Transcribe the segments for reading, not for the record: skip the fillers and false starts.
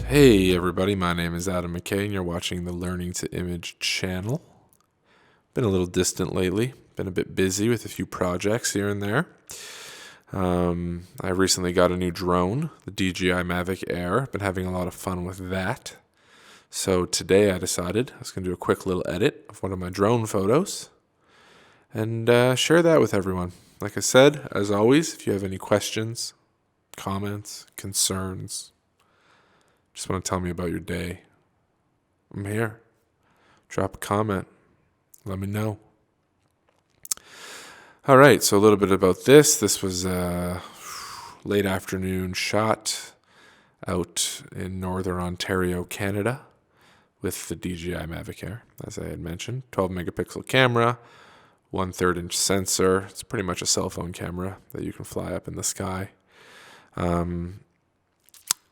Hey everybody, my name is Adam McKay and you're watching the Learning to Image channel. Been a little distant lately, been a bit busy with a few projects here and there. I recently got a new drone, the DJI Mavic Air. Been having a lot of fun with that. So today I decided I was going to do a quick little edit of one of my drone photos and share that with everyone. Like I said, as always, if you have any questions, comments, concerns, just want to tell me about your day, I'm here. Drop a comment. Let me know. All right, so a little bit about this. This was a late afternoon shot out in northern Ontario, Canada, with the DJI Mavic Air, as I had mentioned. 12 megapixel camera, 1/3 inch sensor. It's pretty much a cell phone camera that you can fly up in the sky.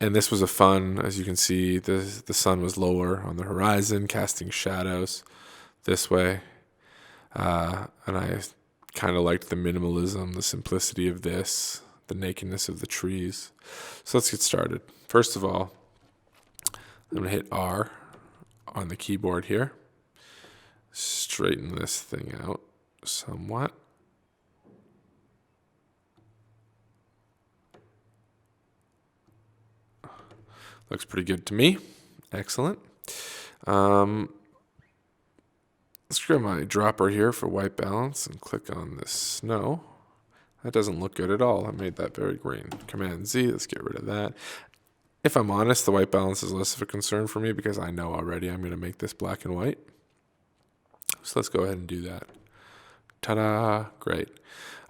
And this was a fun, as you can see, the sun was lower on the horizon, casting shadows this way. And I kind of liked the minimalism, the simplicity of this, the nakedness of the trees. So let's get started. First of all, I'm going to hit R on the keyboard here. Straighten this thing out somewhat. Looks pretty good to me. Excellent. Let's grab my dropper here for white balance and click on this snow. That doesn't look good at all. I made that very green. Command Z, let's get rid of that. If I'm honest, the white balance is less of a concern for me because I know already I'm going to make this black and white. So let's go ahead and do that. Ta-da! Great.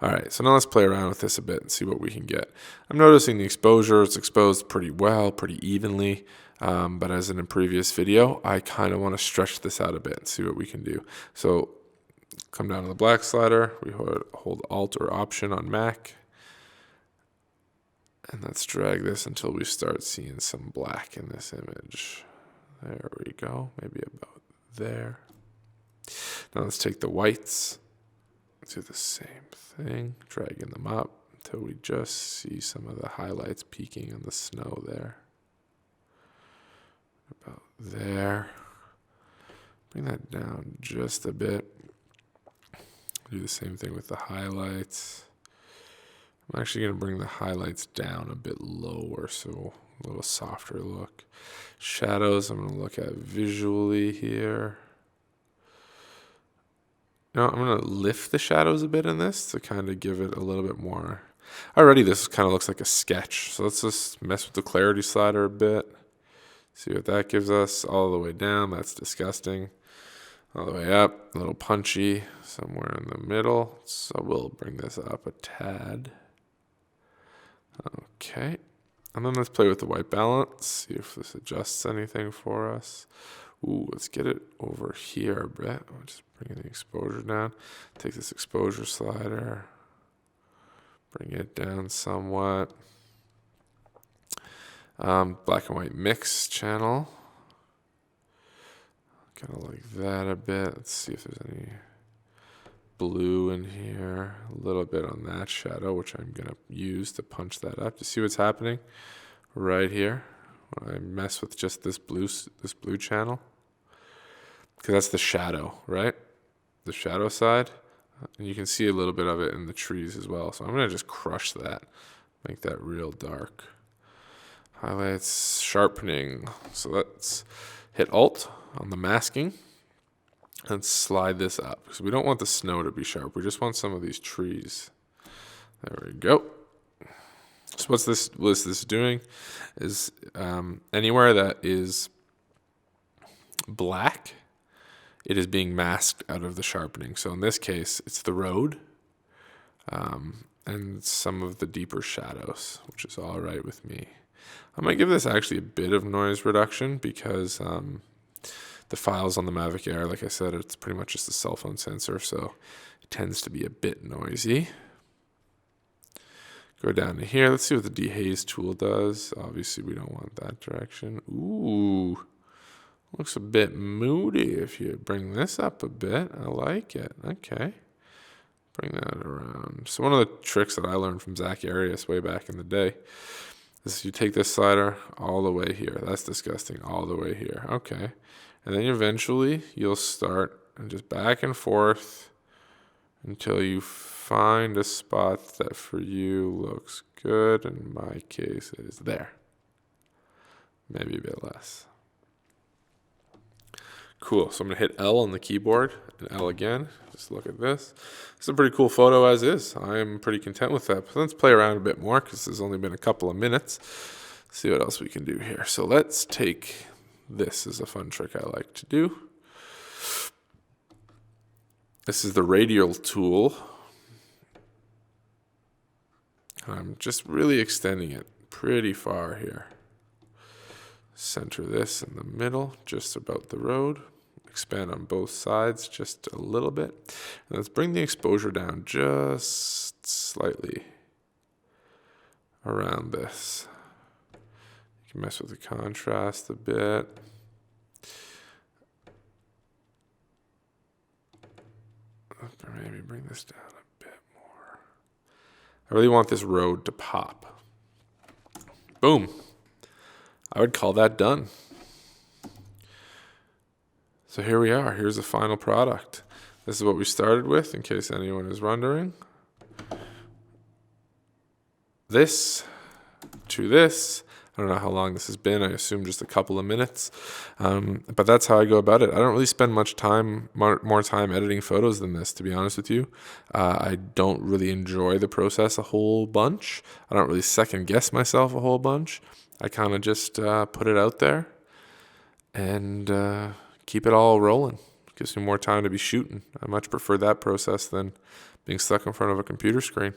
All right, so now let's play around with this a bit and see what we can get. I'm noticing the exposure, it's exposed pretty well, pretty evenly, but as in a previous video, I kind of want to stretch this out a bit and see what we can do. So come down to the black slider, we hold Alt or Option on Mac, and let's drag this until we start seeing some black in this image. There we go, maybe about there. Now let's take the whites. Do the same thing, dragging them up until we just see some of the highlights peeking in the snow there. About there. Bring that down just a bit. Do the same thing with the highlights. I'm actually going to bring the highlights down a bit lower, so a little softer look. Shadows, I'm going to look at visually here. Now I'm going to lift the shadows a bit in this to kind of give it a little bit more. Already this kind of looks like a sketch. So let's just mess with the clarity slider a bit. See what that gives us. All the way down, that's disgusting. All the way up, a little punchy, somewhere in the middle. So we'll bring this up a tad. Okay. And then let's play with the white balance. See if this adjusts anything for us. Ooh, let's get it over here a bit. I'll just bring the exposure down. Take this exposure slider. Bring it down somewhat. Black and white mix channel. Kind of like that a bit. Let's see if there's any blue in here. A little bit on that shadow, which I'm going to use to punch that up. You see what's happening right here? When I mess with just this blue channel, because that's the shadow, right? The shadow side, and you can see a little bit of it in the trees as well. So I'm going to just crush that, make that real dark. Highlights, sharpening. So let's hit Alt on the masking and slide this up, because we don't want the snow to be sharp. We just want some of these trees. There we go. So what this is doing is anywhere that is black, it is being masked out of the sharpening. So in this case, it's the road and some of the deeper shadows, which is all right with me. I might give this actually a bit of noise reduction because the files on the Mavic Air, like I said, it's pretty much just a cell phone sensor, so it tends to be a bit noisy. Go down to here. Let's see what the dehaze tool does. Obviously, we don't want that direction. Ooh, looks a bit moody if you bring this up a bit. I like it. Okay. Bring that around. So one of the tricks that I learned from Zach Arias way back in the day is you take this slider all the way here. That's disgusting. All the way here. Okay. And then eventually you'll start and just back and forth until you find a spot that for you looks good. In my case, it is there. Maybe a bit less. Cool. So I'm going to hit L on the keyboard and L again. Just look at this. It's a pretty cool photo as is. I am pretty content with that. But let's play around a bit more because there's only been a couple of minutes. See what else we can do here. So let's take this as a fun trick I like to do. This is the radial tool. I'm just really extending it pretty far here. Center this in the middle, just about the road. Expand on both sides just a little bit. And let's bring the exposure down just slightly around this. You can mess with the contrast a bit. Maybe bring this down a bit more. I really want this road to pop. Boom. I would call that done. So here we are. Here's the final product. This is what we started with, in case anyone is wondering. This to this. I don't know how long this has been. I assume just a couple of minutes. But that's how I go about it. I don't really spend much time, more time editing photos than this, to be honest with you. I don't really enjoy the process a whole bunch. I don't really second guess myself a whole bunch. I kind of just put it out there and keep it all rolling. Gives me more time to be shooting. I much prefer that process than being stuck in front of a computer screen.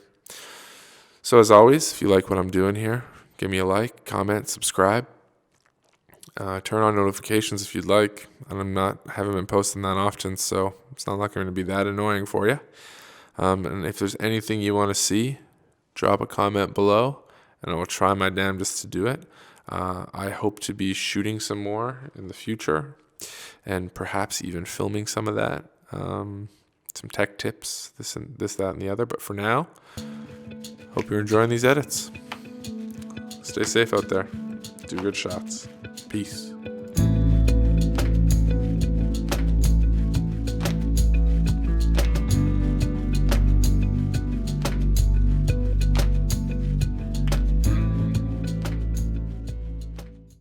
So as always, if you like what I'm doing here, give me a like, comment, subscribe. Turn on notifications if you'd like. Haven't been posting that often, so it's not going to be that annoying for you. And if there's anything you want to see, drop a comment below, and I will try my damnedest to do it. I hope to be shooting some more in the future, and perhaps even filming some of that. Some tech tips, this, that, and the other. But for now, hope you're enjoying these edits. Stay safe out there. Do good shots. Peace.